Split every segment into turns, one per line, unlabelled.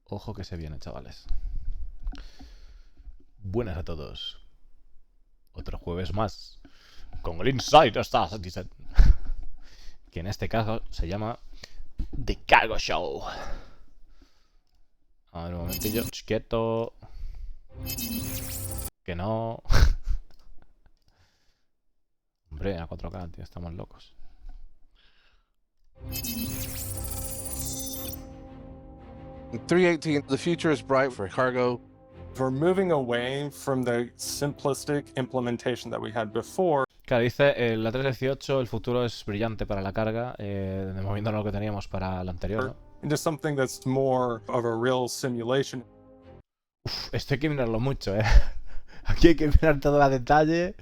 Ojo que se viene, chavales. Buenas a todos. Otro jueves más con el Inside Stars, que en este caso se llama The Cargo Show. A ver, un momentillo. Quieto. Que no. Hombre, a 4K, tío, estamos locos.
In 318, the future is bright for cargo.
We're moving away from the simplistic implementation that we had before.
Claro, dice la 318, el futuro es brillante para la carga, moviendo lo que teníamos para la anterior, ¿no?
Into something that's more of a real simulation.
Uf, esto hay que mirarlo mucho, ¿eh? Aquí hay que mirar todo a detalle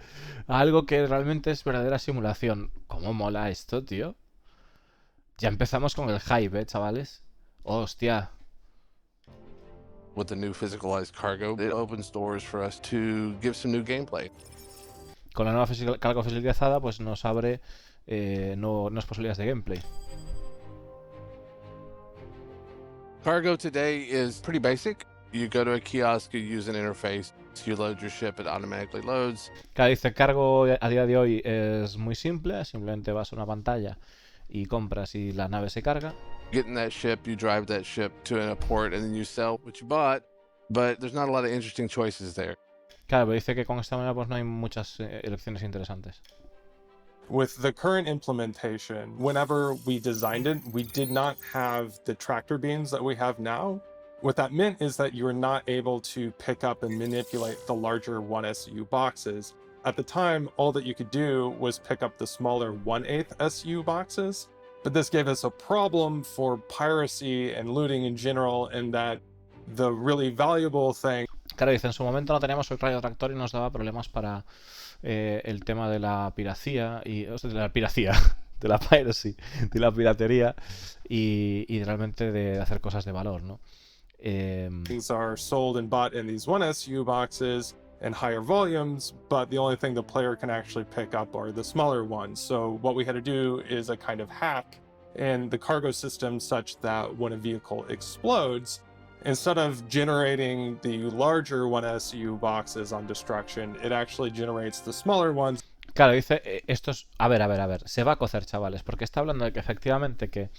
a algo que realmente es verdadera simulación. ¿Cómo mola esto, tío? Ya empezamos con el hype, chavales. Hostia.
With the new physicalized cargo, it opens doors for us to give some new gameplay.
Con la nueva carga fiscalizada, pues nos abre nuevas posibilidades de gameplay.
Cargo today is pretty basic. You go to a kiosk, you use an interface, you load your ship, it automatically loads.
Claro, dice, cargo a día de hoy es muy simple, simplemente vas a una pantalla y compras y la nave se carga.
Get in that ship, you drive that ship to a port, and then you sell what you bought, but there's not a lot of interesting choices there.
Claro, pero dice que con esta manera pues no hay muchas elecciones interesantes.
With the current implementation, whenever we designed it, we did not have the tractor beams that we have now. What that meant is that you were not able to pick up and manipulate the larger 1SU boxes. At the time, all that you could do was pick up the smaller 1/8 SU boxes. But this gave us a problem for piracy and looting in general, in that the really valuable thing.
Claro, dice, en su momento no teníamos el radio tractor y nos daba problemas para el tema de la piracia y o sea, de la piracia, de la piracy, de la piratería y realmente de hacer cosas de valor, ¿no?
Things are sold and bought in these 1SU boxes in higher volumes, but the only thing the player can actually pick up are the smaller ones. So what we had to do is a kind of hack in the cargo system such that when a vehicle explodes, instead of generating the larger 1SU boxes on destruction, it actually generates the smaller ones.
Claro, dice, esto es... A ver, se va a cocer, chavales, porque está hablando de que efectivamente que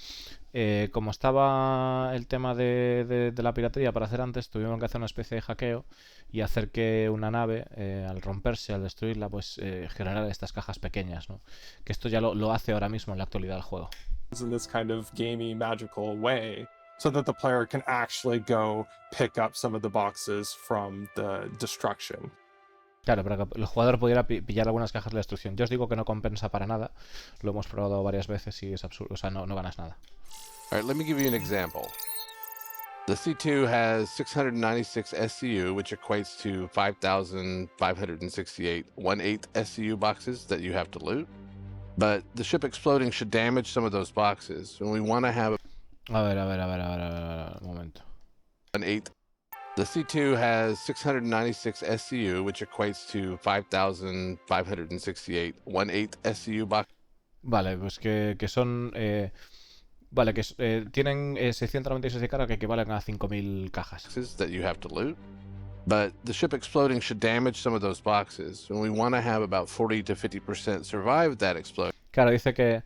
como estaba el tema de la piratería para hacer antes, tuvieron que hacer una especie de hackeo y hacer que una nave, al romperse, al destruirla, pues generara estas cajas pequeñas, ¿no? Que esto ya lo hace ahora mismo en la actualidad del juego.
In this kind of gamey, magical way, so that the player can actually go pick up some of the boxes from the destruction.
Claro, para que el jugador pudiera pillar algunas cajas de destrucción. Yo os digo que no compensa para nada. Lo hemos probado varias veces y es absurdo. O sea, no ganas nada.
All right, let me give you an example. The C2 has 696 SCU, which equates to 5,568 1/8 SCU boxes that you have to loot. But the ship exploding should damage some of those boxes, and we want to have
A ver, un momento.
1/8. The C2 has 696 SCU, which equates to 5,568 1/8 SCU boxes.
Vale, pues que son... vale, que tienen 696 de carga que equivalen a 5.000 cajas.
That you have to loot. But the ship exploding should damage some of those boxes, and we want to have about 40 to 50% survive that explosion.
Claro, dice que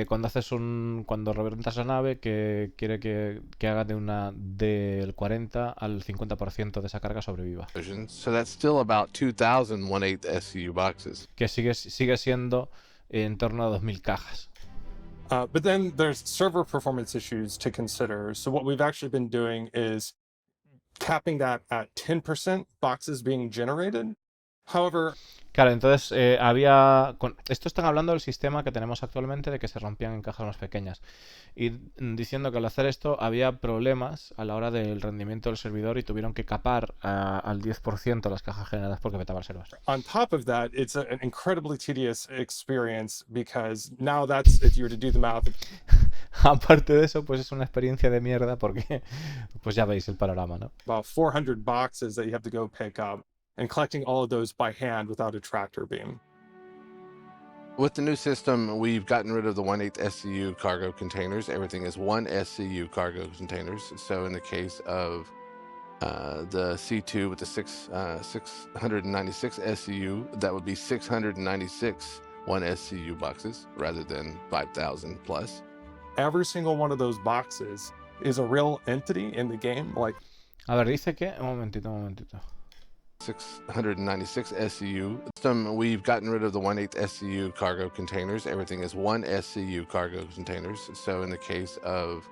cuando reventas la nave, que quiere que haga del 40 al 50% de esa carga sobreviva.
So that's still about 2,000 1/8 SCU boxes.
Que sigue siendo en torno a 2.000 cajas.
But then there's server performance issues to consider. So what we've actually been doing is capping that at 10% boxes being generated. However,
claro, entonces esto están hablando del sistema que tenemos actualmente de que se rompían en cajas más pequeñas y diciendo que al hacer esto había problemas a la hora del rendimiento del servidor y tuvieron que capar al 10% las cajas generadas porque petaba el server.
On top of that, it's an incredibly tedious experience because now that's, if you were to do the math.
Aparte de eso, pues es una experiencia de mierda porque pues ya veis el panorama, ¿no?
About 400 boxes that you have to go pick up, and collecting all of those by hand without a tractor beam.
With the new system, we've gotten rid of the 1/8 SCU cargo containers. Everything is 1 SCU cargo containers. So in the case of the C2 with the 696 SCU, that would be 696 1 SCU boxes rather than 5,000 plus.
Every single one of those boxes is a real entity in the game. Like,
A ver, dice que... Un momentito.
696 SCU. We've gotten rid of the 1/8 SCU cargo containers. Everything is 1 SCU cargo containers. So in the case of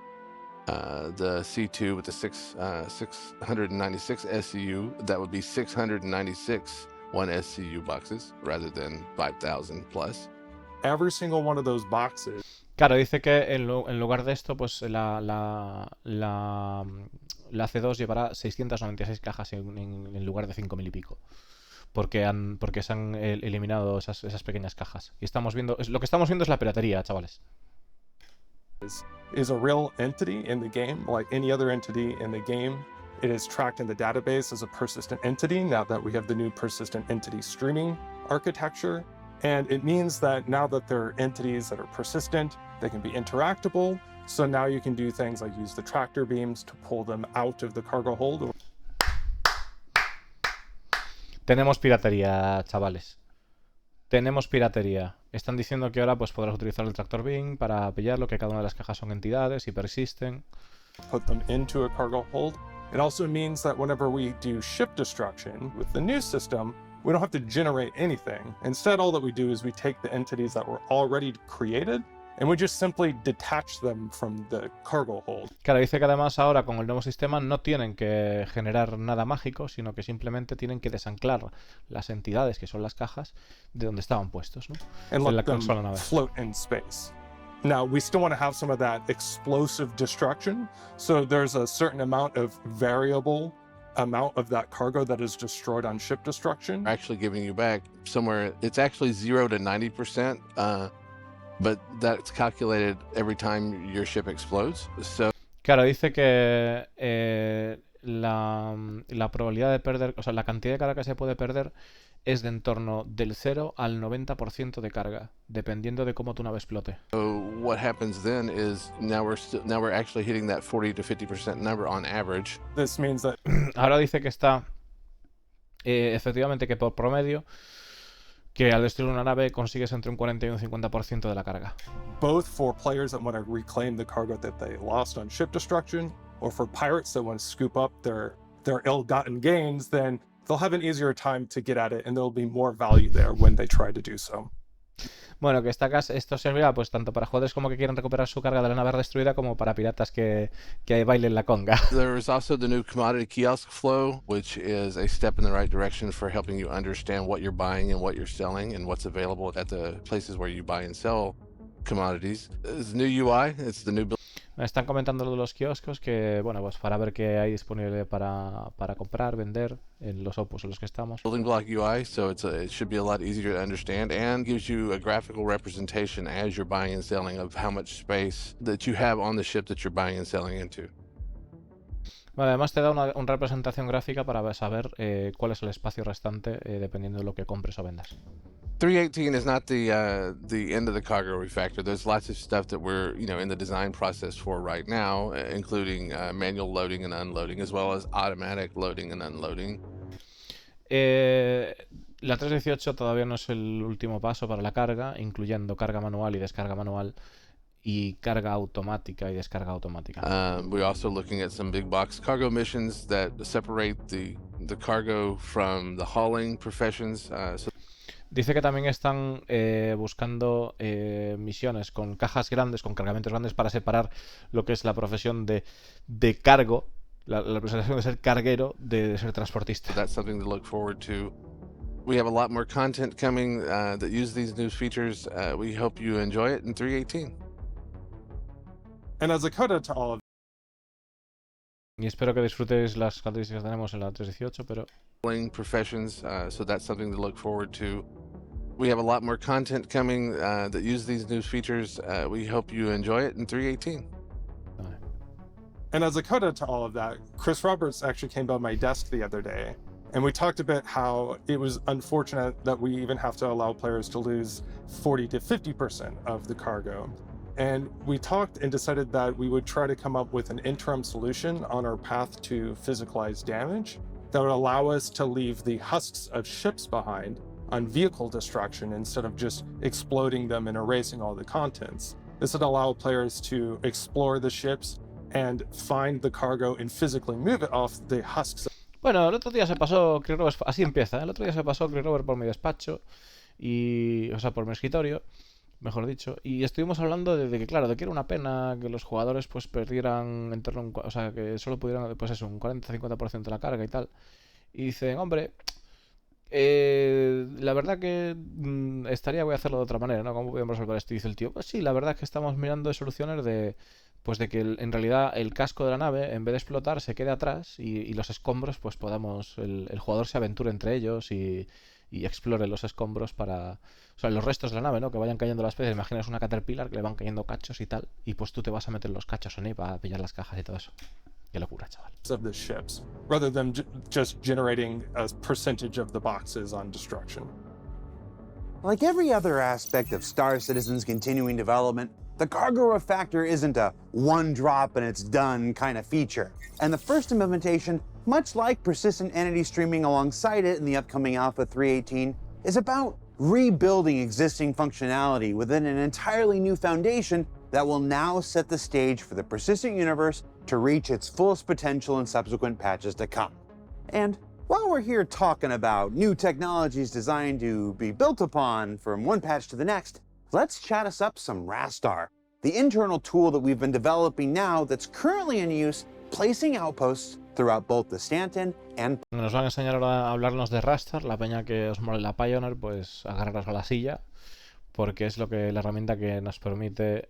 the C2 with the 696 SCU, that would be 696 1 SCU boxes rather than 5,000 plus.
every single one of those boxes
Claro, dice que en lugar de esto, pues la C2 llevará 696 cajas en lugar de 5.000 y pico. Porque se han eliminado esas pequeñas cajas. Y estamos viendo... Lo que estamos viendo es la piratería, chavales.
is a real entity in the game, like any other entity in the game. It is tracked in the database as a persistent entity now that we have the new persistent entity streaming architecture. And it means that now that they're entities that are persistent, they can be interactable. So now you can do things like use the tractor beams to pull them out of the cargo hold.
Tenemos piratería, chavales. Tenemos piratería. Están diciendo que ahora pues podrás utilizar el tractor beam para pillarlo, que cada una de las cajas son entidades y persisten.
Put them into a cargo hold. It also means that whenever we do ship destruction with the new system, we don't have to generate anything. Instead, all that we do is we take the entities that were already created and we just simply detach them from the cargo hold.
Claro, dice que además ahora con el nuevo sistema no tienen que generar nada mágico, sino que simplemente tienen que desanclar las entidades, que son las cajas, de donde estaban puestos, ¿no?
And
En la
let them
consola nave.
float in space. Now, we still want to have some of that explosive destruction, so there's a certain amount of variable amount of that cargo that is destroyed on ship destruction.
Actually giving you back somewhere, it's actually 0 to 90%, but that's calculated every time your ship explodes. So
Claro, dice que la probabilidad de perder, o sea, la cantidad de carga que se puede perder es de en torno del 0 al 90% de carga, dependiendo de cómo tu nave explote.
what happens then is now we're actually hitting that 40 to 50% number on average.
This means that
Ahora dice que está efectivamente que por promedio que al destruir una nave consigues entre un 40 y un 50% de la carga.
both for players that want to reclaim the cargo that they lost on ship destruction, or for pirates that want to scoop up their ill-gotten gains, then they'll have an easier time to get at it and there'll be more value there when they try to do so.
Bueno, que esto servirá pues tanto para jugadores como que quieren recuperar su carga de la nave destruida como para piratas que bailen la conga.
There is also the new commodity kiosk flow, which is a step in the right direction for helping you understand what you're buying and what you're selling and what's available at the places where you buy and sell commodities. It's new UI, it's the new build.
Me están comentando lo de los kioscos que, bueno, pues para ver qué hay disponible para comprar, vender en los opus en los que estamos.
Building block UI, so it should be a lot easier to understand and gives you a graphical representation as you're buying and selling of how much space that you have on the ship that you're buying and selling into.
Bueno, además te da una representación gráfica para saber cuál es el espacio restante dependiendo de lo que compres o vendas.
318 is not the end of the cargo refactor. There's lots of stuff that we're in the design process for right now, including manual loading and unloading, as well as automatic loading and unloading.
La 318 todavía no es el último paso para la carga, incluyendo carga manual y descarga manual, y carga automática y descarga automática.
We're also looking at some big box cargo missions that separate the cargo from the hauling professions.
Dice que también están buscando misiones con cajas grandes, con cargamentos grandes, para separar lo que es la profesión de cargo, la profesión de ser carguero, de ser transportista.
That's something to look forward to. We have a lot more content coming that use these new features. We hope you enjoy it in 318.
And as a coda to all of
Y espero que disfrutéis las características que tenemos en la 318, pero...
professions, so that's something to look forward to. We have a lot more content coming that use these new features. We hope you enjoy it in 318.
And as a coda to all of that, Chris Roberts actually came by my desk the other day And we talked about how it was unfortunate that we even have to allow players to lose 40 to 50% of the cargo. And we talked and decided that we would try to come up with an interim solution on our path to physicalized damage that would allow us to leave the husks of ships behind on vehicle destruction instead of just exploding them and erasing all the contents. This would allow players to explore the ships and find the cargo and physically move it off the husks.
Bueno, el otro día se pasó Chris Roberts, así empieza, ¿eh? El otro día se pasó Chris Roberts por mi despacho, o sea, por mi escritorio, mejor dicho, y estuvimos hablando de que, claro, de que era una pena que los jugadores pues perdieran en torno a o sea, que solo pudieran, pues eso, un 40-50% de la carga y tal. Y dicen, hombre, la verdad que voy a hacerlo de otra manera, ¿no? ¿Cómo podemos resolver esto? Y dice el tío, pues sí, la verdad es que estamos mirando soluciones pues de que en realidad el casco de la nave, en vez de explotar, se quede atrás y los escombros, pues el jugador se aventure entre ellos y explore los escombros o sea, los restos de la nave, ¿no? Que vayan cayendo las piezas. Imaginas una Caterpillar que le van cayendo cachos y tal, y pues tú te vas a meter los cachos en ahí para pillar las cajas y todo eso. Qué locura, chaval.
Of the ships, rather than just generating a percentage of the boxes on destruction.
Like every other aspect of Star Citizen's continuing development, the cargo refactor isn't a one drop and it's done kind of feature. And the first implementation, much like persistent entity streaming alongside it in the upcoming Alpha 3.18, is about rebuilding existing functionality within an entirely new foundation that will now set the stage for the persistent universe to reach its fullest potential in subsequent patches to come. And while we're here talking about new technologies designed to be built upon from one patch to the next, let's chat us up some Rastar, the internal tool that we've been developing now that's currently in use, placing outposts throughout both the Stanton and...
Nos van a enseñar ahora a hablarnos de Rastar, la peña que os mole la Pioneer, pues agarraros a la silla, porque es la herramienta que nos permite,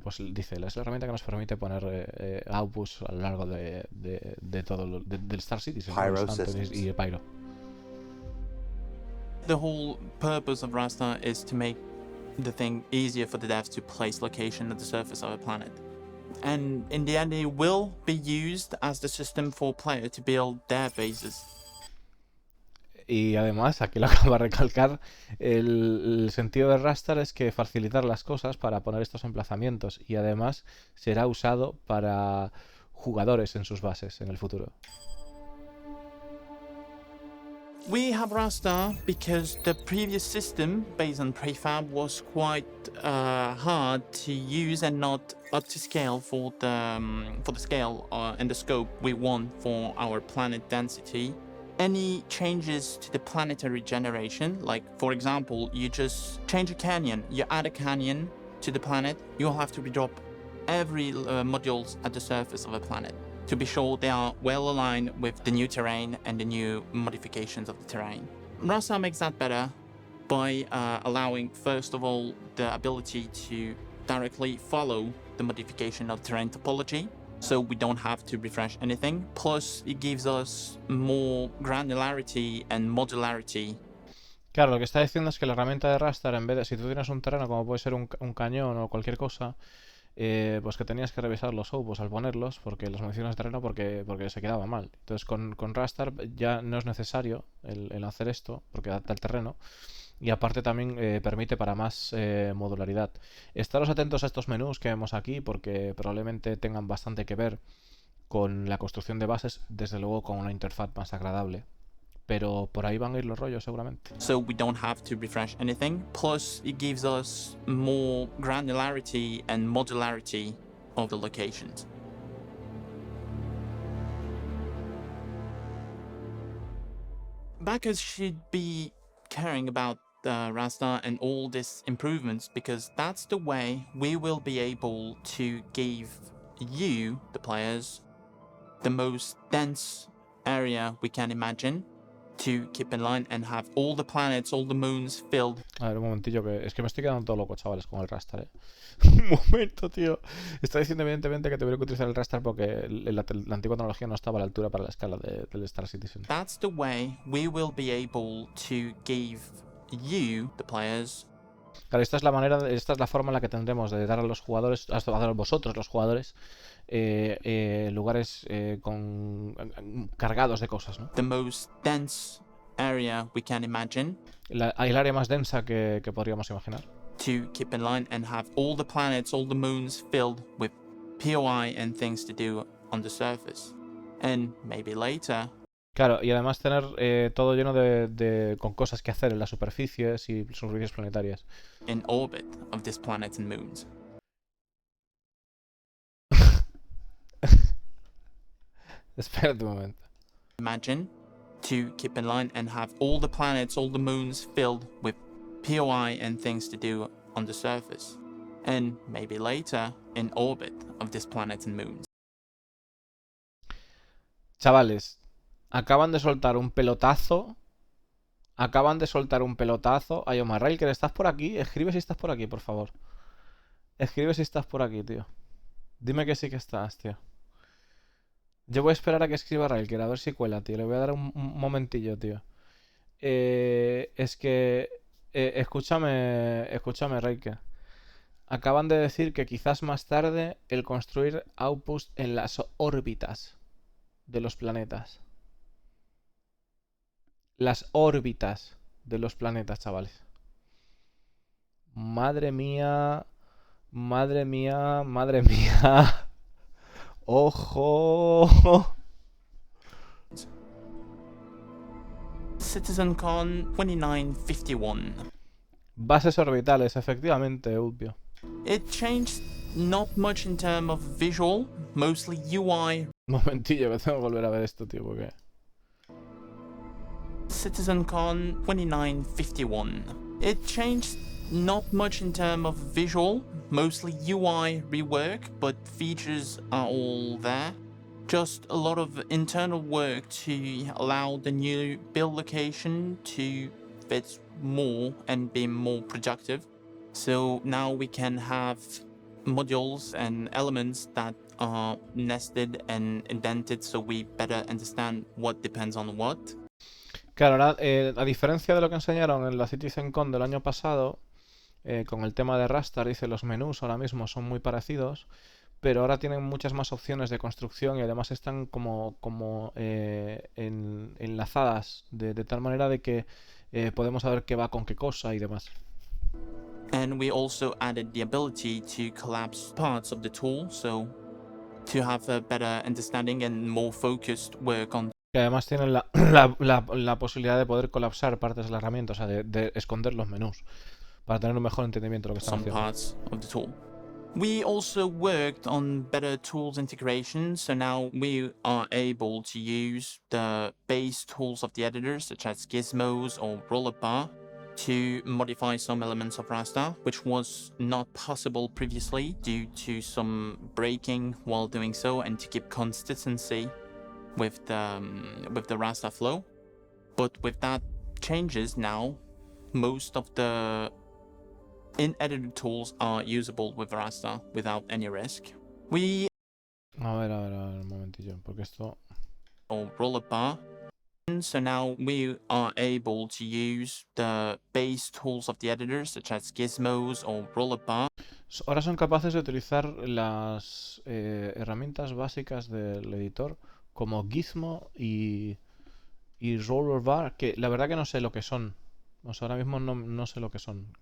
pues dice, es la herramienta que nos permite poner outputs a lo largo de todo, del Star Citizen,
Pyro
Stanton y Pyro.
The whole purpose of Rastar is to make the thing easier for the devs to place location at the surface of a planet. And in the end, it will be used as the system for player to build their bases.
Y además, aquí lo acabo de recalcar, el sentido de Rastar es que facilitar las cosas para poner estos emplazamientos, y además será usado para jugadores en sus bases en el futuro.
We have Rastar because the previous system based on prefab was quite hard to use and not up to scale for the scale and the scope we want for our planet density. Any changes to the planetary generation, like for example, you just change a canyon, you add a canyon to the planet, you'll have to redrop every modules at the surface of a planet to be sure they are well aligned with the new terrain and the new modifications of the terrain. Rastar makes that better by allowing, first of all, the ability to directly follow the modification of terrain topology, so we don't have to refresh anything. Plus, it gives us more granularity and modularity.
Claro, lo que está diciendo es que la herramienta de Rastar, en vez de, si tú tienes un terreno como puede ser un cañón o cualquier cosa, pues que tenías que revisar los outputs al ponerlos, porque las modificaciones de terreno porque se quedaba mal. Entonces con Rastar ya no es necesario el hacer esto, porque adapta el terreno, y aparte también permite para más modularidad. Estaros atentos a estos menús que vemos aquí, porque probablemente tengan bastante que ver con la construcción de bases, desde luego con una interfaz más agradable. Pero por ahí van a ir los rollos seguramente.
So we don't have to refresh anything. Plus, it gives us more granularity and modularity of the locations. Backers should be caring about Rastar and all these improvements, because that's the way we will be able to give you, the players, the most dense area we can imagine, to keep in line and have all the planets, all the moons filled.
A ver, un momentillo, que es que me estoy quedando todo loco, chavales, con el Rastar, Un momento, tío. Está diciendo evidentemente que tuviera que utilizar el Rastar porque la antigua tecnología no estaba a la altura para la escala del Star Citizen.
That's the way we will be able to give you, the players,
Claro, esta es la manera, esta es la forma en la que tendremos de dar a los jugadores, a vosotros los jugadores, lugares cargados de cosas, ¿no?
The most dense area we can imagine
El área más densa que podríamos imaginar.
to keep in line and have all the planets, all the moons filled with POI and things to do on the surface. And maybe later,
Claro, y además tener todo lleno con cosas que hacer en las superficies y superficies planetarias.
in orbit of these planets and moons.
Espérate un momento.
Imagine to keep in line and have all the planets, all the moons filled with POI and things to do on the surface. And maybe later, in orbit of these planets and moons.
Chavales, acaban de soltar un pelotazo. Acaban de soltar un pelotazo. Ay, Omar Railker, ¿estás por aquí? Escribe si estás por aquí, por favor. Escribe si estás por aquí, tío. Dime que sí que estás, tío. Yo voy a esperar a que escriba Railker, a ver si cuela, tío. Le voy a dar un momentillo, tío. Es que... escúchame, Railker. Acaban de decir que quizás más tarde el construir outposts en las órbitas de los planetas. Las órbitas de los planetas, chavales. Madre mía. Madre mía. Madre mía. ¡Ojo!
CitizenCon 2951.
Bases orbitales, efectivamente, Ulpio.
It changed not much in terms of visual, mostly UI.
Un momentillo, que tengo que volver a ver esto, tío, porque...
CitizenCon 2951. It changed not much in terms of visual, mostly UI rework, but features are all there. Just a lot of internal work to allow the new build location to fit more and be more productive. So now we can have modules and elements that are nested and indented so we better understand what depends on what.
Claro, ahora, a diferencia de lo que enseñaron en la CitizenCon del año pasado, con el tema de Raster, dice los menús ahora mismo son muy parecidos, pero ahora tienen muchas más opciones de construcción y además están como enlazadas de tal manera de que podemos saber qué va con qué cosa y demás.
And we also added the ability to collapse parts of the tool, so to have a better understanding and more focused work on.
Que además tienen la posibilidad de poder colapsar partes de la herramienta, o sea, de esconder los menús, para tener un mejor entendimiento de lo que están
Some
haciendo.
parts of the tool. We also worked on better tools integration, so now we are able to use the base tools of the editor, such as gizmos or roller bar, to modify some elements of raster, which was not possible previously due to some breaking while doing so, and to keep consistency with the raster flow. But with that changes now, most of the in-edited tools are usable with raster without any risk. We
A ver, un momentillo, porque esto...
or roller bar. So now we are able to use the base tools of the editor, such as gizmos or roller bar.
Ahora son capaces de utilizar las herramientas básicas del editor como Gizmo y Roller Bar, que la verdad que no sé lo que son. O sea, ahora mismo no sé lo que son.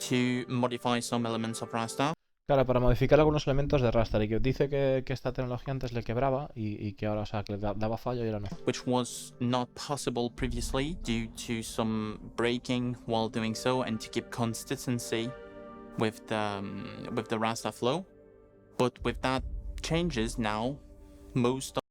To modify some elements of raster.
Claro, para modificar algunos elementos de raster, y que dice que esta tecnología antes le quebraba y que ahora, o sea, que le daba fallo y ahora no.
Which was not possible previously due to some breaking while doing so, and to keep consistency with the raster flow. But with that changes now, most of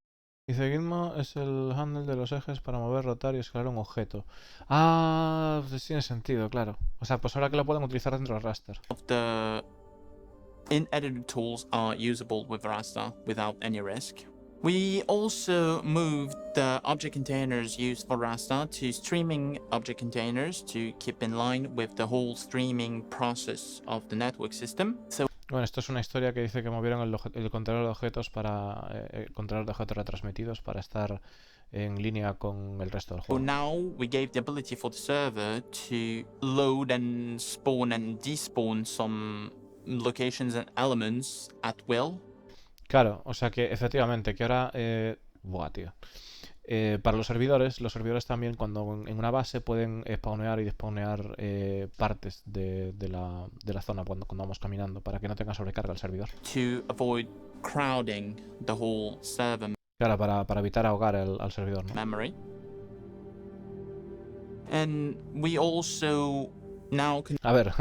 Dice Gizmo es el handle de los ejes para mover, rotar y escalar un objeto. Ah, pues tiene sentido, claro. O sea, pues ahora que lo pueden utilizar dentro del raster.
the in-edited tools are usable with raster without any risk. We also moved the object containers used for raster to streaming object containers to keep in line with the whole streaming process of the network system. So
Bueno, esto es una historia que dice que movieron el controlador de objetos para controlador de objetos retransmitidos para estar en línea con el resto del
So
juego.
now we gave the ability for the server to load and spawn and despawn some locations and elements at will.
Claro, o sea que efectivamente, que ahora... buah, tío. Para los servidores también cuando en una base pueden spawnear y despawnear partes de la zona cuando vamos caminando para que no tenga sobrecarga el servidor.
To avoid crowding the whole server
Claro, para evitar ahogar al servidor, ¿no?
memory. And we also now can
A ver,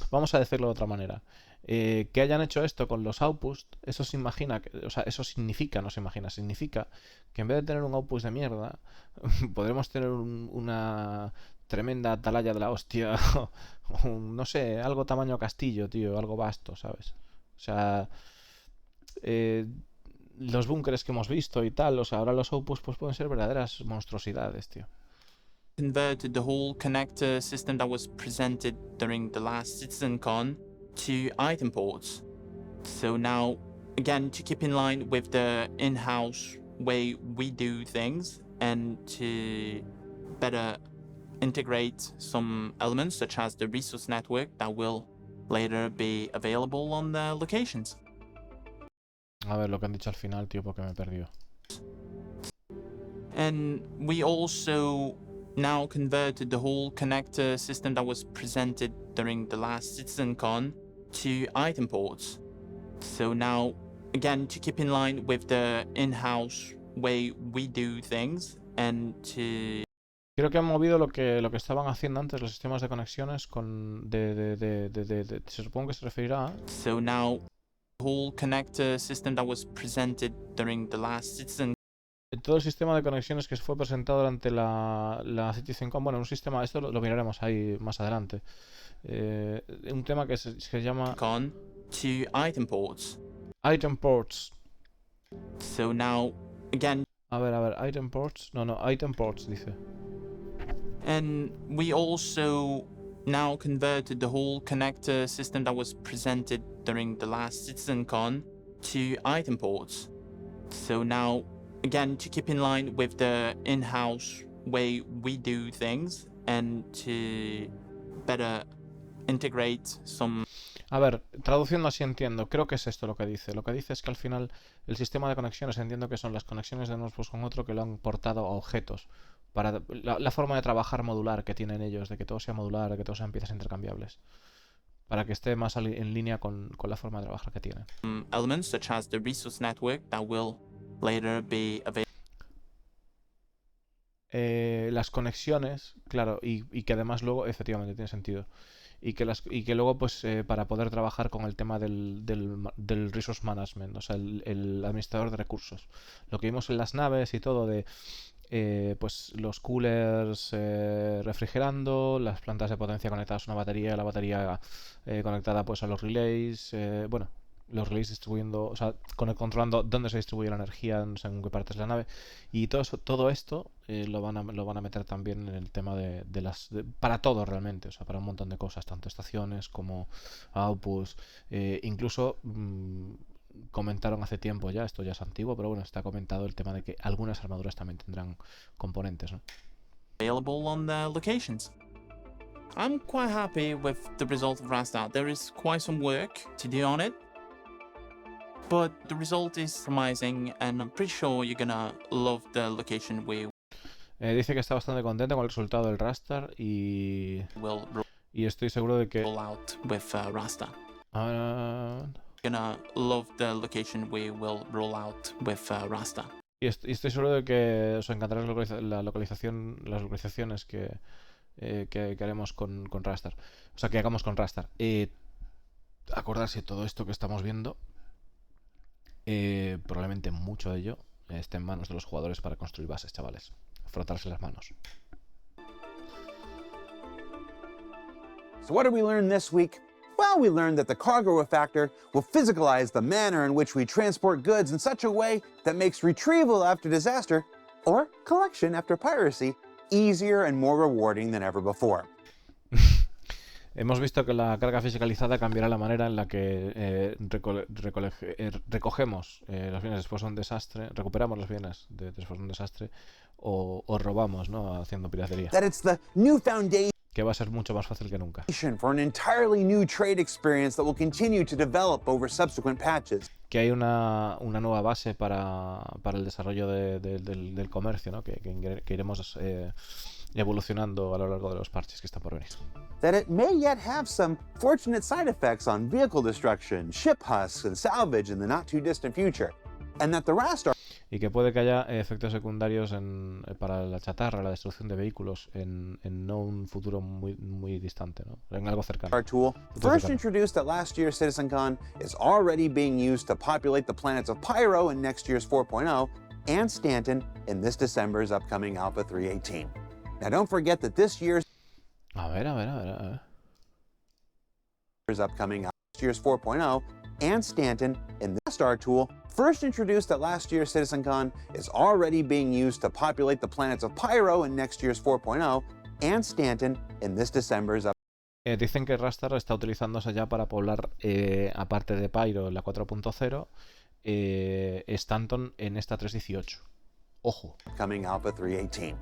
vamos a decirlo de otra manera. Que hayan hecho esto con los outposts, eso se imagina, o sea, eso significa, no se imagina, significa que en vez de tener un outpost de mierda, podremos tener una tremenda atalaya de la hostia, o no sé, algo tamaño castillo, tío, algo vasto, ¿sabes? O sea, los búnkeres que hemos visto y tal, o sea, ahora los outposts pues pueden ser verdaderas monstruosidades, tío.
converted the whole connector system that was presented during the last CitizenCon to item ports. So now, again, to keep in line with the in-house way we do things and to better integrate some elements such as the resource network that will later be available on the locations.
A ver lo que han dicho al final, tío, porque me perdió.
And we also now converted the whole connector system that was presented during the last CitizenCon to item ports. So now, again, to keep in line with the in-house way we do things and to...
Creo que han movido lo que estaban haciendo antes los sistemas de conexiones con se supongo que se referirá a...
So now, the whole connector system that was presented during the last CitizenCon
todo el sistema de conexiones que fue presentado durante la CitizenCon, bueno, un sistema, esto lo miraremos ahí más adelante. Un tema que se llama
to item ports.
Item Ports.
So now, again,
A ver, Item Ports. No, Item Ports dice.
and we also now converted the whole connector system that was presented during the last CitizenCon to item ports. So now, again, to keep in line with the in-house way we do things and to better integrate some...
A ver, traduciendo así entiendo, creo que es esto lo que dice. Lo que dice es que al final el sistema de conexiones, entiendo que son las conexiones de unos con otro que lo han portado a objetos. Para la forma de trabajar modular que tienen ellos, de que todo sea modular, de que todo sean piezas intercambiables. Para que esté más en línea con la forma de trabajar que tienen.
Elements such as the resource network that will later be available.
Las conexiones, claro, y que además luego, efectivamente, tiene sentido. Y que luego, pues, para poder trabajar con el tema del resource management, o sea, el administrador de recursos. Lo que vimos en las naves y todo de pues los coolers refrigerando, las plantas de potencia conectadas a una batería, la batería conectada pues a los relays, bueno, los relays distribuyendo, o sea, controlando dónde se distribuye la energía según qué partes de la nave, y todo esto lo van a meter también en el tema para todo realmente, o sea, para un montón de cosas, tanto estaciones como outputs, incluso comentaron hace tiempo ya, esto ya es antiguo, pero bueno, está comentado el tema de que algunas armaduras también tendrán componentes, ¿no?
Available on the locations. I'm quite happy with the result of Rasta. There is quite some work to do on it, but the result is promising, and I'm pretty sure you're gonna love the location we
Dice que está bastante contento con el resultado del raster y estoy seguro de que
roll out with Rasta.
Gonna
love the location we will roll out with Rasta.
Y estoy seguro de que os encantará las localizaciones que haremos con Rastar. O sea, que hagamos con Rastar. Acordarse todo esto que estamos viendo, probablemente mucho de ello esté en manos de los jugadores para construir bases, chavales. Frotarse las manos.
So what did we learn this week? Well, we learned that the cargo effector will physicalize the manner in which we transport goods in such a way that makes retrieval after disaster, or collection after piracy, easier and more rewarding than ever before.
Hemos visto que la carga fiscalizada cambiará la manera en la que recogemos los bienes después de un desastre, recuperamos los bienes después de un desastre o robamos, ¿no? Haciendo piratería.
That it's the new foundation
Que va a ser mucho más fácil que nunca.
for an entirely new trade experience that will continue to develop over subsequent patches.
Que hay una nueva base para el desarrollo del comercio, ¿no? Que iremos evolucionando a lo largo de los parches que están por venir.
That it may yet have some fortunate side effects on vehicle destruction, ship husks, and salvage in the not too distant future. And that the Rastar
Y que puede que haya efectos secundarios para la chatarra, la destrucción de vehículos en no un futuro muy distante, ¿no? En algo cercano.
tool, first introduced at last year's CitizenCon, is already being used to populate the planets of Pyro in next year's 4.0 and Stanton in this December's upcoming Alpha 318. Now don't forget that this year's
A ver.
upcoming last year's 4.0 and Stanton in the Star tool, first introduced at last year's CitizenCon, is already being used to populate the planets of Pyro in next year's 4.0 and Stanton in this December's
Dicen que Rastar está utilizándose ya para poblar, aparte de Pyro en la 4.0, Stanton en esta 3.18. Ojo.
upcoming Alpha 318.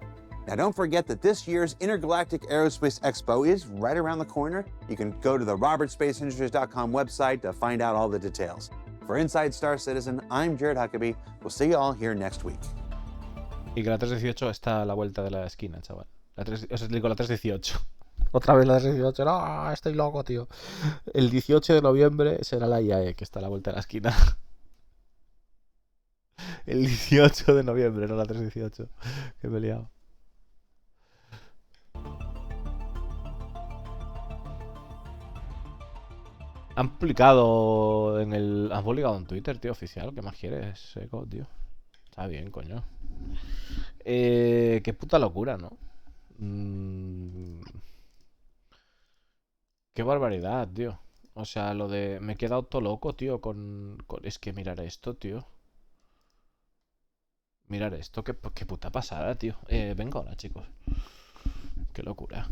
Now don't forget that this year's Intergalactic Aerospace Expo is right around the corner. You can go to the robertspaceindustrials.com website to find out all the details. For Inside Star Citizen, I'm Jared Huckabee. We'll see you all here next week.
Y que la 3.18 está a la vuelta de la esquina, chaval. Os digo la 3.18. Otra vez la 3.18. No, estoy loco, tío. El 18 de noviembre será la IAE, que está a la vuelta de la esquina. El 18 de noviembre, no la 3.18. Que me he liado. Han publicado en Twitter, tío, oficial. ¿Qué más quieres, Seco, tío? Está bien, coño. Qué puta locura, ¿no? Qué barbaridad, tío. O sea, lo de... Me he quedado todo loco, tío, Es que mirar esto, tío. Mirar esto, qué puta pasada, tío. Venga ahora, chicos. Qué locura.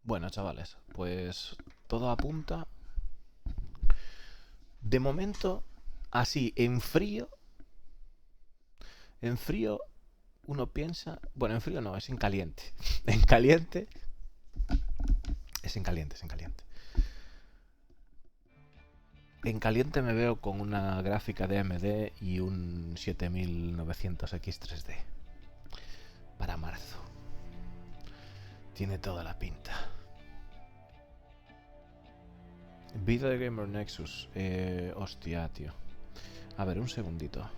Bueno, chavales, pues todo apunta. De momento, así, en frío uno piensa... Bueno, en frío no, es en caliente. En caliente... Es en caliente, es en caliente. En caliente me veo con una gráfica de AMD y un 7900X3D. Para marzo. Tiene toda la pinta. Vida de Gamer Nexus. Hostia, tío. A ver, un segundito.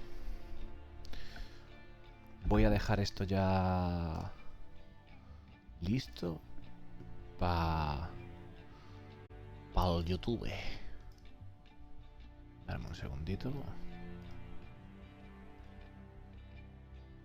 Voy a dejar esto ya listo para el YouTube. Dame un segundito.